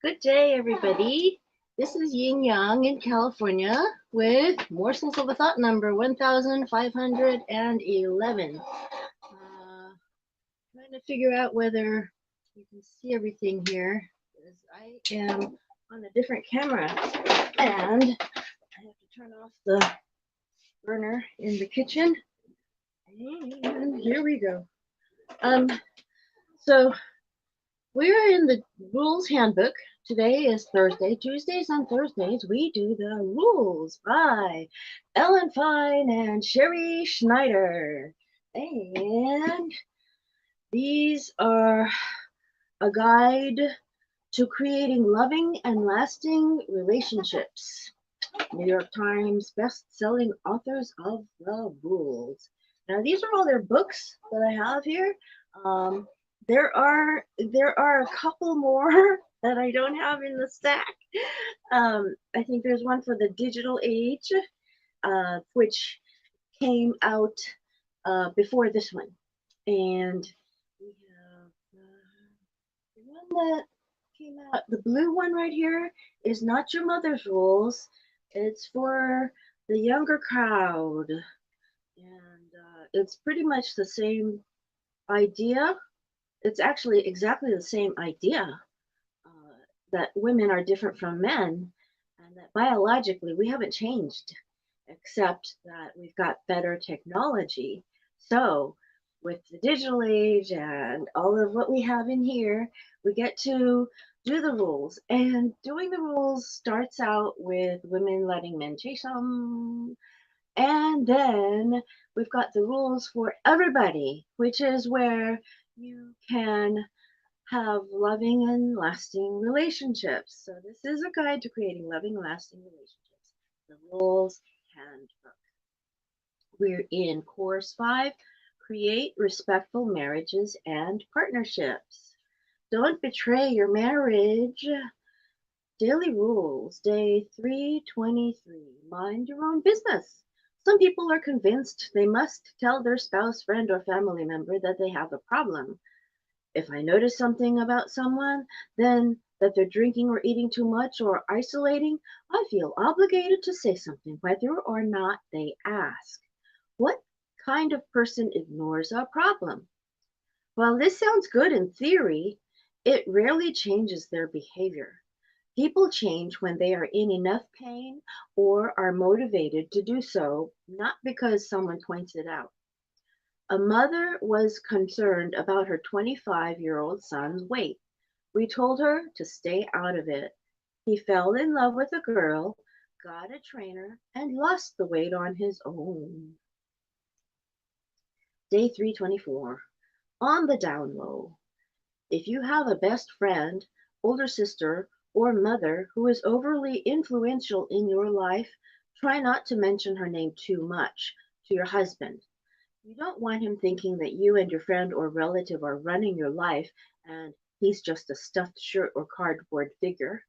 Good day, everybody. This is Yin Yang in California with Morsels of a Thought number 1511. Trying to figure out whether you can see everything here because I am on a different camera and I have to turn off the burner in the kitchen. And here we go. Um, so we're in the rules handbook. Today is Thursday. Tuesdays and Thursdays, we do the rules by Ellen Fine and Sherry Schneider. And these are a guide to creating loving and lasting relationships. New York Times best-selling authors of the rules. Now, these are all their books that I have here. Um, there are a couple more that I don't have in the stack. I think there's one for the digital age, which came out before this one, and we have the one that came out. The blue one right here is not your mother's rules. It's for the younger crowd, and it's pretty much the same idea. It's actually exactly the same idea that women are different from men, and that biologically we haven't changed, except that we've got better technology. So, with the digital age and all of what we have in here, we get to do the rules. And doing the rules starts out with women letting men chase them. And then we've got the rules for everybody, which is where you can have loving and lasting relationships. So this is a guide to creating loving and lasting relationships. The rules handbook. We're in course 5, create respectful marriages and partnerships. Don't betray your marriage. Daily rules, day 323. Mind your own business. Some people are convinced they must tell their spouse, friend, or family member that they have a problem. If I notice something about someone, then that they're drinking or eating too much or isolating, I feel obligated to say something, whether or not they ask. What kind of person ignores a problem? While this sounds good in theory, it rarely changes their behavior. People change when they are in enough pain or are motivated to do so, not because someone points it out. A mother was concerned about her 25-year-old son's weight. We told her to stay out of it. He fell in love with a girl, got a trainer, and lost the weight on his own. Day 324. On the down low. If you have a best friend, older sister, or mother who is overly influential in your life, try not to mention her name too much to your husband. You don't want him thinking that you and your friend or relative are running your life and he's just a stuffed shirt or cardboard figure.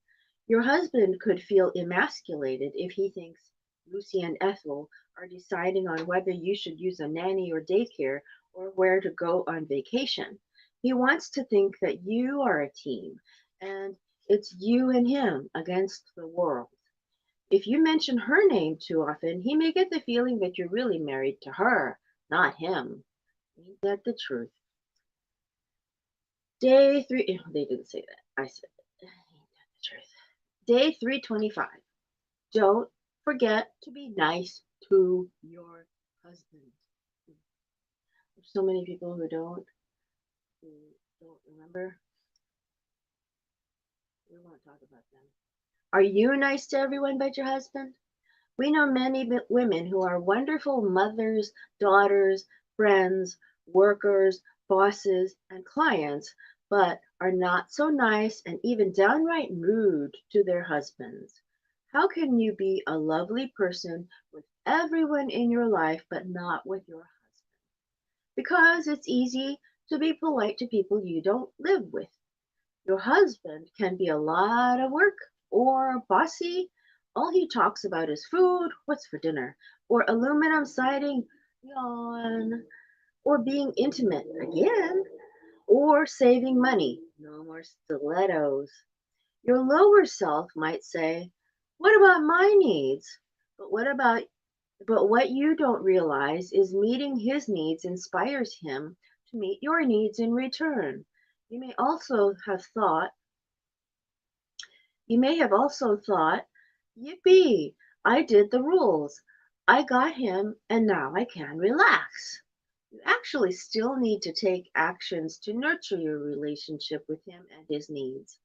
Your husband could feel emasculated if he thinks Lucy and Ethel are deciding on whether you should use a nanny or daycare or where to go on vacation. He wants to think that you are a team and it's you and him against the world. If you mention her name too often, he may get the feeling that you're really married to her, not him. Ain't that the truth? Day 3, they didn't say that. I said it. Ain't that the truth? Day 325. Don't forget to be nice to your husband. There's so many people who don't remember. We won't talk about them. Are you nice to everyone but your husband? We know many women who are wonderful mothers, daughters, friends, workers, bosses, and clients, but are not so nice and even downright rude to their husbands. How can you be a lovely person with everyone in your life but not with your husband? Because it's easy to be polite to people you don't live with. Your husband can be a lot of work or bossy. All he talks about is food, what's for dinner, or aluminum siding, yawn, or being intimate again, or saving money, no more stilettos. Your lower self might say, "What about my needs?" But what you don't realize is meeting his needs inspires him to meet your needs in return. You may also have thought, you may have also thought, "Yippee, I did the rules. I got him and now I can relax." You actually still need to take actions to nurture your relationship with him and his needs.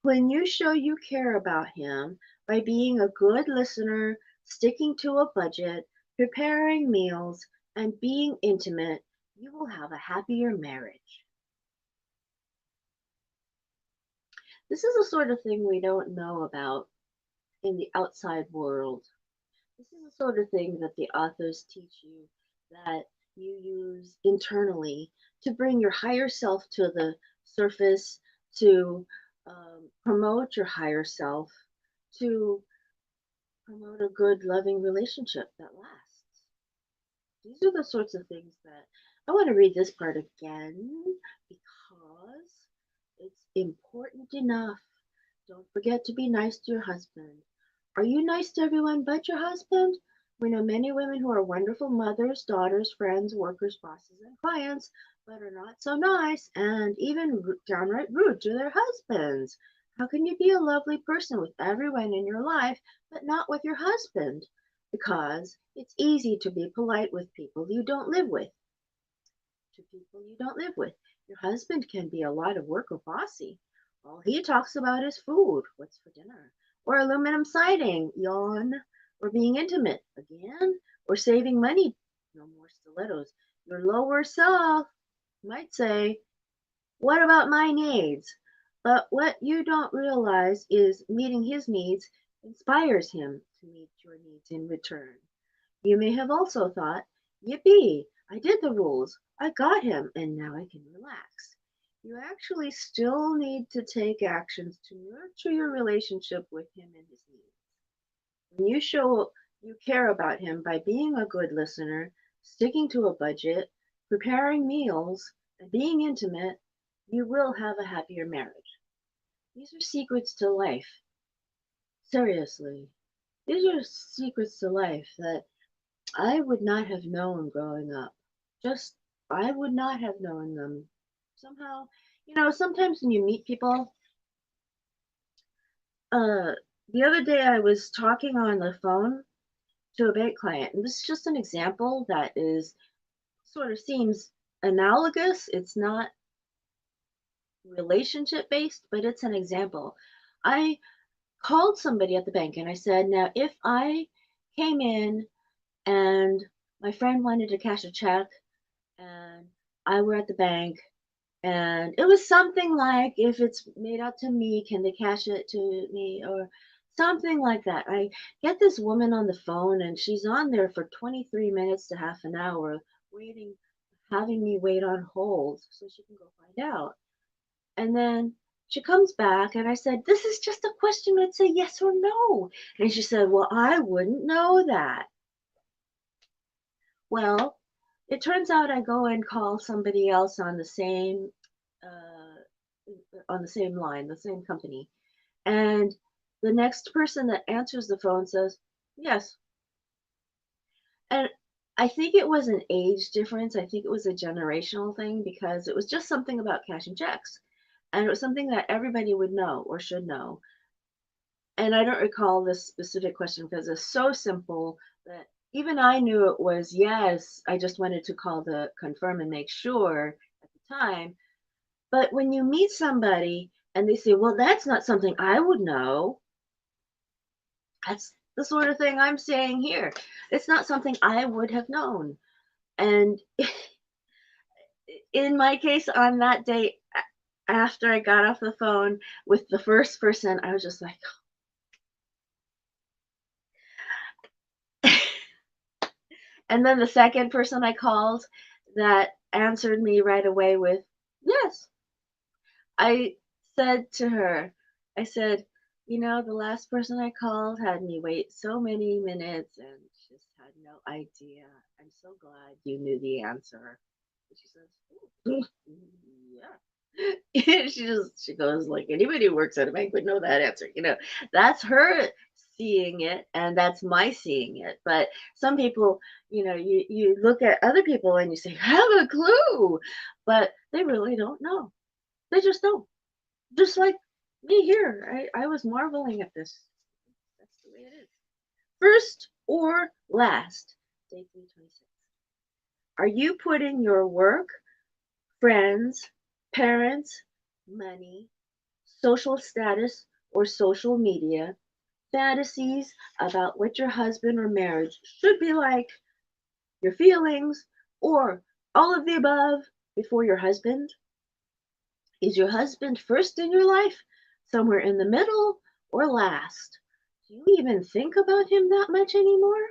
When you show you care about him by being a good listener, sticking to a budget, preparing meals, and being intimate, you will have a happier marriage. This is the sort of thing we don't know about in the outside world. This is the sort of thing that the authors teach you that you use internally to bring your higher self to the surface, to promote your higher self, to promote a good, loving relationship that lasts. These are the sorts of things that I want to read this part again because it's important enough. Don't forget to be nice to your husband. Are you nice to everyone but your husband? We know many women who are wonderful mothers, daughters, friends, workers, bosses, and clients, but are not so nice and even downright rude to their husbands. How can you be a lovely person with everyone in your life, but not with your husband? Because it's easy to be polite with people you don't live with. To people you don't live with. Your husband can be a lot of work or bossy. All he talks about is food, what's for dinner, or aluminum siding, yawn, or being intimate, again, or saving money, no more stilettos. Your lower self might say, "What about my needs?" But what you don't realize is meeting his needs inspires him to meet your needs in return. You may have also thought, "Yippee, I did the rules. I got him, and now I can relax." You actually still need to take actions to nurture your relationship with him and his needs. When you show you care about him by being a good listener, sticking to a budget, preparing meals, and being intimate, you will have a happier marriage. These are secrets to life. Seriously. These are secrets to life that I would not have known growing up. Just, I would not have known them. Somehow, sometimes when you meet people, uh, the other day I was talking on the phone to a bank client, and this is just an example that is sort of seems analogous. It's not relationship based, but it's an example. I called somebody at the bank and I said, "Now, if I came in and my friend wanted to cash a check and I were at the bank and it was something like, if it's made out to me, can they cash it to me?" Or something like that. I get this woman on the phone and she's on there for 23 minutes to half an hour waiting, having me wait on hold so she can go find out. And then she comes back and I said, "This is just a question. It's a yes or no." And she said, "Well, I wouldn't know that." Well, it turns out I go and call somebody else uh, on the same line, the same company, and the next person that answers the phone says, "Yes." And I think it was an age difference. I think it was a generational thing because it was just something about cashing checks, and it was something that everybody would know or should know. And I don't recall this specific question because it's so simple that even I knew it was yes. I just wanted to call to confirm and make sure at the time. But when you meet somebody and they say, "Well, that's not something I would know," that's the sort of thing I'm saying here. It's not something I would have known. And in my case, on that day, after I got off the phone with the first person, I was just like, and then the second person I called that answered me right away with, "Yes." I said to her, I said, "The last person I called had me wait so many minutes and just had no idea. I'm so glad you knew the answer." And she says, "Yeah." She goes like anybody who works at a bank would know that answer. That's her seeing it, and that's my seeing it. But some people, you look at other people and you say, have a clue, but they really don't know. They just don't. Just like me here, I was marveling at this. That's the way it is. First or last, day 326. Are you putting your work, friends, parents, money, social status, or social media, fantasies about what your husband or marriage should be like, your feelings, or all of the above before your husband? Is your husband first in your life, somewhere in the middle, or last? Do you even think about him that much anymore?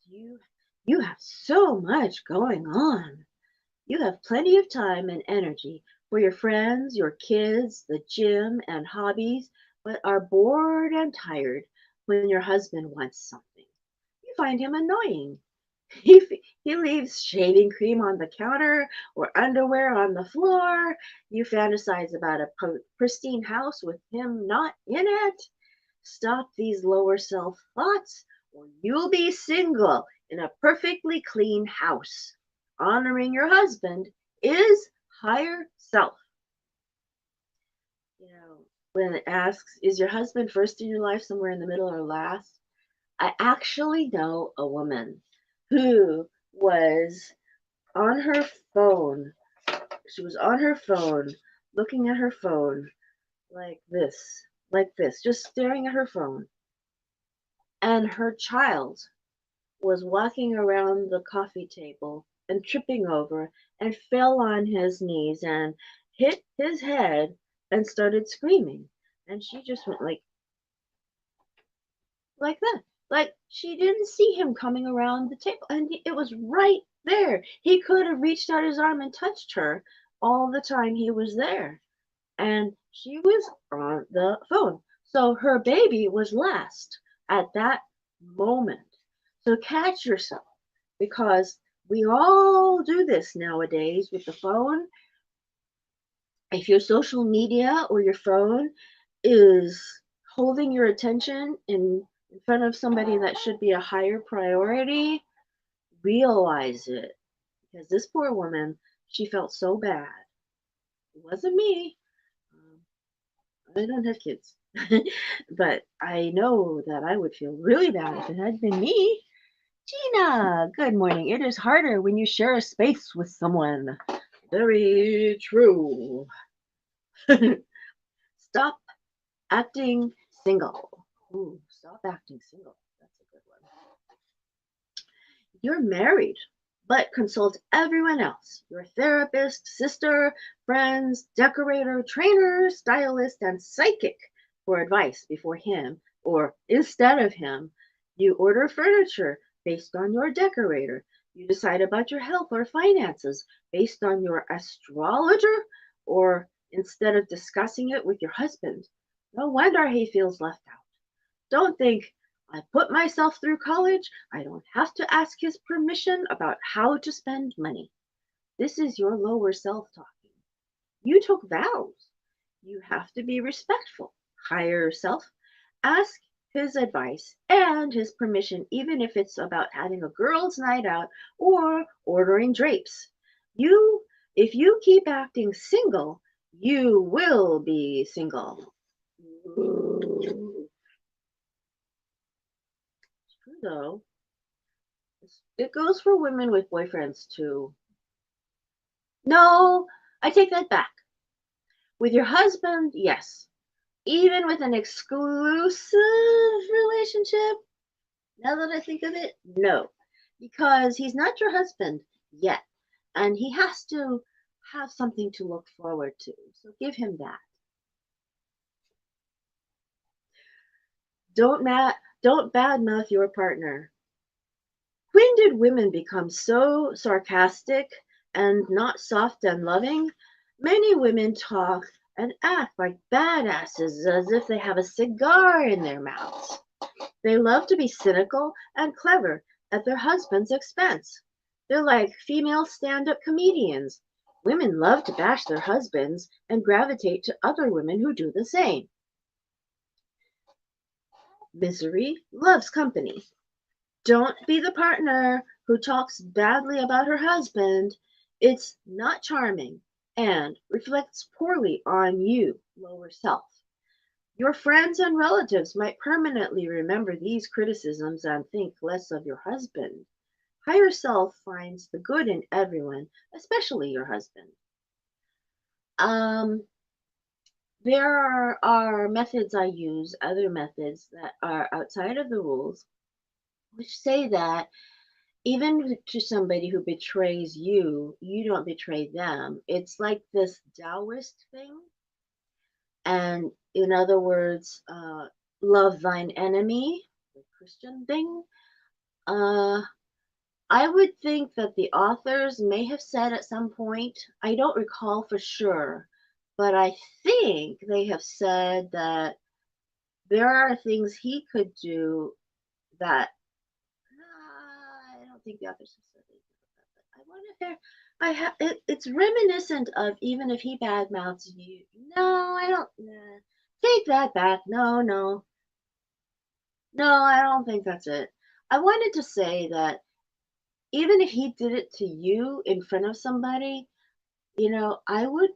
You you have so much going on. You have plenty of time and energy for your friends, your kids, the gym, and hobbies, but are bored and tired when your husband wants something. You find him annoying. He leaves shaving cream on the counter or underwear on the floor. You fantasize about a pristine house with him not in it. Stop these lower self thoughts, or you'll be single in a perfectly clean house. Honoring your husband is higher self. When it asks, is your husband first in your life, somewhere in the middle, or last? I actually know a woman who was on her phone. She was on her phone, looking at her phone like this, just staring at her phone. And her child was walking around the coffee table and tripping over and fell on his knees and hit his head and started screaming. And she just went like that. Like she didn't see him coming around the table. And it was right there. He could have reached out his arm and touched her all the time he was there. And she was on the phone. So her baby was last at that moment. So catch yourself, because we all do this nowadays with the phone. If your social media or your phone is holding your attention in front of somebody that should be a higher priority, realize it. Because this poor woman, she felt so bad. It wasn't me. Um, I don't have kids. But I know that I would feel really bad if it had been me. Gina, good morning. It is harder when you share a space with someone. Very true. Stop acting single. Ooh, stop acting single. That's a good one. You're married, but consult everyone else, your therapist, sister, friends, decorator, trainer, stylist, and psychic for advice before him or instead of him. You order furniture based on your decorator. You decide about your health or finances based on your astrologer or instead of discussing it with your husband. No wonder he feels left out. Don't think, I put myself through college. I don't have to ask his permission about how to spend money. This is your lower self talking. You took vows. You have to be respectful. Higher self. Ask his advice and his permission, even if it's about having a girls' night out or ordering drapes. If you keep acting single, you will be single. Ooh. It's true though. It goes for women with boyfriends too. No, I take that back. With your husband, yes. Even with an exclusive relationship, now that I think of it, no. Because he's not your husband yet. And he has to have something to look forward to. So give him that. Don't badmouth your partner. When did women become so sarcastic and not soft and loving? Many women talk and act like badasses as if they have a cigar in their mouths. They love to be cynical and clever at their husband's expense. They're like female stand up comedians. Women love to bash their husbands and gravitate to other women who do the same. Misery loves company. Don't be the partner who talks badly about her husband. It's not charming and reflects poorly on you, lower self. Your friends and relatives might permanently remember these criticisms and think less of your husband. Higher self finds the good in everyone, especially your husband. Um, there are methods I use, other methods that are outside of the rules, which say that even to somebody who betrays you, you don't betray them. It's like this Taoist thing. And in other words, love thine enemy, the Christian thing. Uh, I would think that the authors may have said at some point, I don't recall for sure, but I think they have said that there are things he could do that I don't think the authors have said anything about that. But I wonder if it's reminiscent of even if he badmouths you. No, I don't. Nah. Take that back. No, no, no. I don't think that's it. I wanted to say that even if he did it to you in front of somebody, I would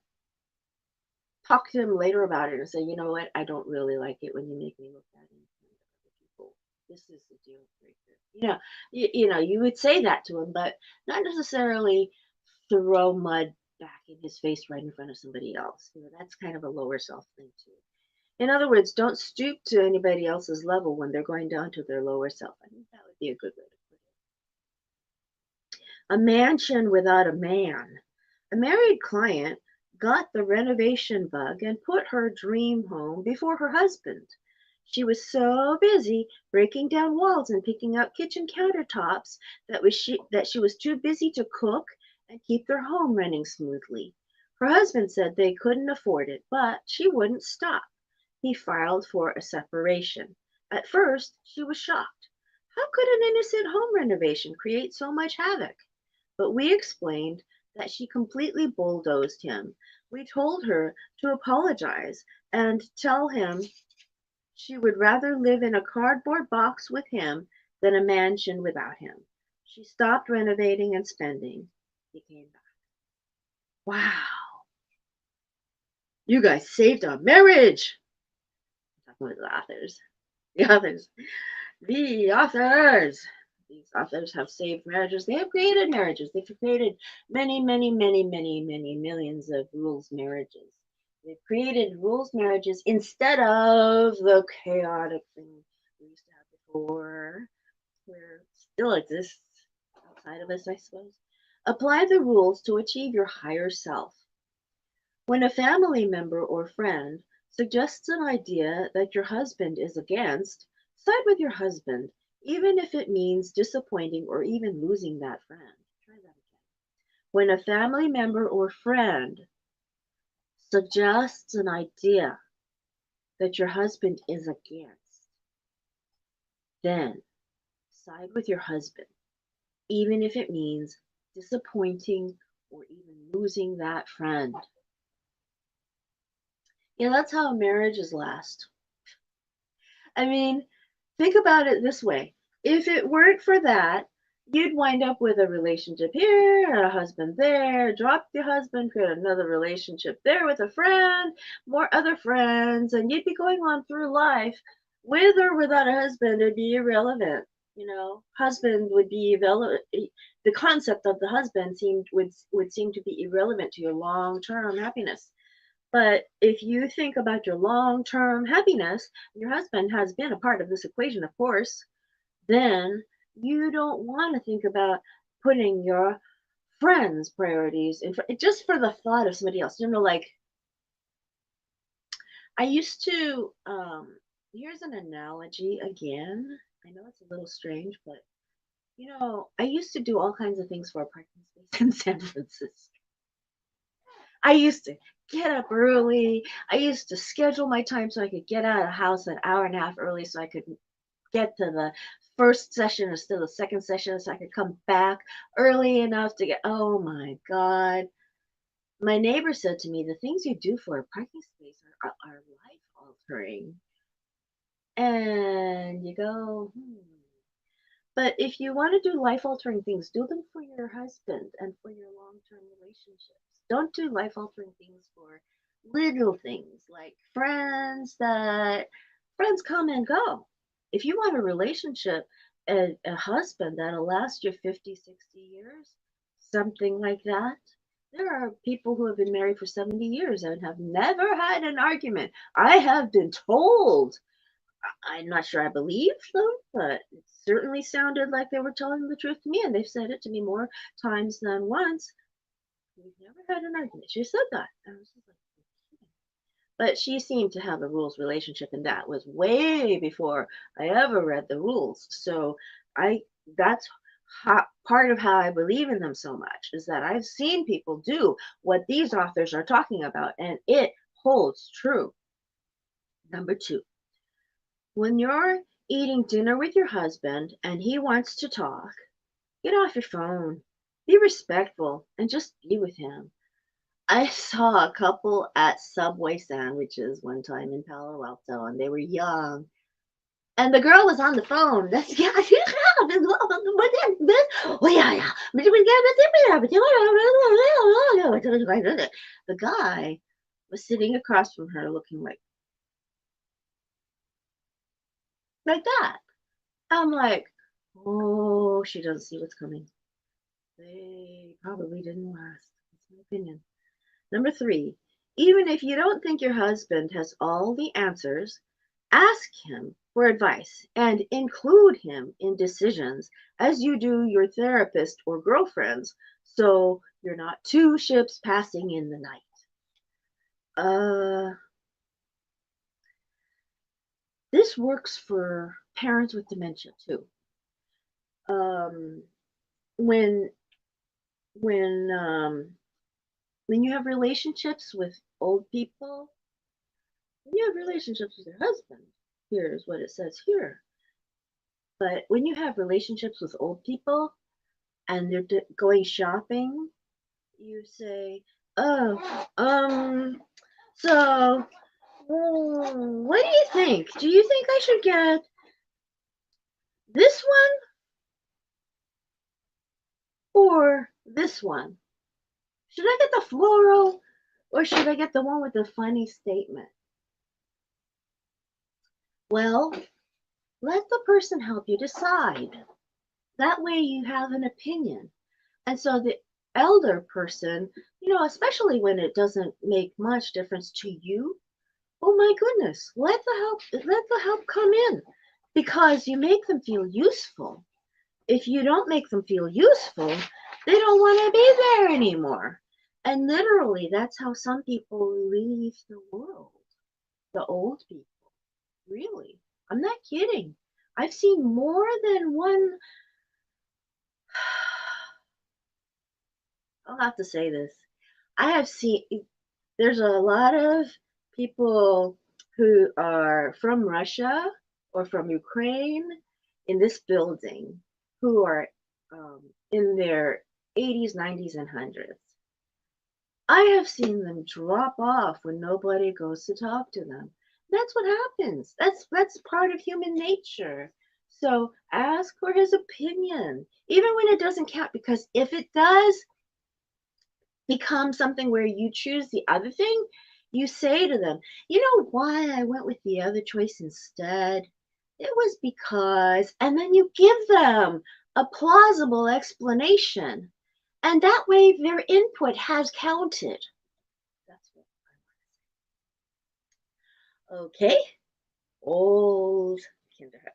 talk to him later about it and say, you know what, I don't really like it when you make me look bad in front of other people. This is the deal breaker. You would say that to him, but not necessarily throw mud back in his face right in front of somebody else. That's kind of a lower self thing too. In other words, don't stoop to anybody else's level when they're going down to their lower self. I think that would be a good way to put it. A mansion without a man. A married client got the renovation bug and put her dream home before her husband. She was so busy breaking down walls and picking up kitchen countertops that she was too busy to cook and keep their home running smoothly. Her husband said they couldn't afford it, but she wouldn't stop. He filed for a separation. At first, she was shocked. How could an innocent home renovation create so much havoc? But we explained that she completely bulldozed him. We told her to apologize and tell him she would rather live in a cardboard box with him than a mansion without him. She stopped renovating and spending. He came back. Wow, you guys saved our marriage. I'm talking with the authors. The authors. The authors. These authors have saved marriages. They have created marriages. They've created many, many, many, many, many millions of rules marriages. They've created rules marriages instead of the chaotic thing we used to have before, where still exists outside of us, I suppose. Apply the rules to achieve your higher self. When a family member or friend suggests an idea that your husband is against, side with your husband, even if it means disappointing or even losing that friend. Try that again. When a family member or friend suggests an idea that your husband is against, then side with your husband, even if it means disappointing or even losing that friend. Yeah, that's how marriages last. I mean, think about it this way. If it weren't for that, you'd wind up with a relationship here, a husband there, drop the husband, create another relationship there with a friend, more other friends, and you'd be going on through life with or without a husband. It'd be irrelevant. Husband would be irrelevant. The concept of the husband would seem to be irrelevant to your long-term happiness. But if you think about your long term happiness, your husband has been a part of this equation, of course, then you don't want to think about putting your friends' priorities in just for the thought of somebody else. Like I used to, here's an analogy again. I know it's a little strange, but I used to do all kinds of things for a parking space in San Francisco. I used to get up early. I used to schedule my time so I could get out of the house an hour and a half early so I could get to the first session instead of the second session so I could come back early enough to get, oh my God. My neighbor said to me, the things you do for a parking space are life altering. And you go, But if you want to do life altering things, do them for your husband and for your long term relationships. Don't do life altering things for little things like friends come and go. If you want a relationship, a husband that'll last you 50, 60 years, something like that. There are people who have been married for 70 years and have never had an argument. I have been told. I'm not sure I believe them, but it certainly sounded like they were telling the truth to me, and they've said it to me more times than once. We've never had an argument. She said that. I was just like, okay. But she seemed to have a rules relationship, and that was way before I ever read the rules. So I that's part of how I believe in them so much is that I've seen people do what these authors are talking about, and it holds true. Number two, when you're eating dinner with your husband and he wants to talk, get off your phone. Be respectful and just be with him. I saw a couple at Subway sandwiches one time in Palo Alto and they were young. And the girl was on the phone. That's yeah. The guy was sitting across from her looking like that. I'm like, oh, she doesn't see what's coming. They probably didn't last. That's my opinion. Number three, even if you don't think your husband has all the answers, ask him for advice and include him in decisions as you do your therapist or girlfriends so you're not two ships passing in the night. Uh, this works for parents with dementia too. Um, when when when you have relationships with old people, when you have relationships with your husband, here's what it says here. But when you have relationships with old people and they're going shopping, you say, "Oh, so what do you think? Do you think I should get this one or this one? Should I get the floral or should I get the one with the funny statement?" Well, let the person help you decide. That way you have an opinion. And so the elder person, especially when it doesn't make much difference to you, oh my goodness, let the help come in because you make them feel useful. If you don't make them feel useful, they don't want to be there anymore. And literally, that's how some people leave the world. The old people. Really. I'm not kidding. I've seen more than one. I'll have to say this. I have seen, there's a lot of people who are from Russia or from Ukraine in this building who are in their 80s, 90s, and 100s. I have seen them drop off when nobody goes to talk to them. That's what happens. That's part of human nature. So ask for his opinion, even when it doesn't count, because if it does become something where you choose the other thing, you say to them, you know why I went with the other choice instead? It was because, and then you give them a plausible explanation. And that way their input has counted. That's what I want to say. Okay. Old kindergarten.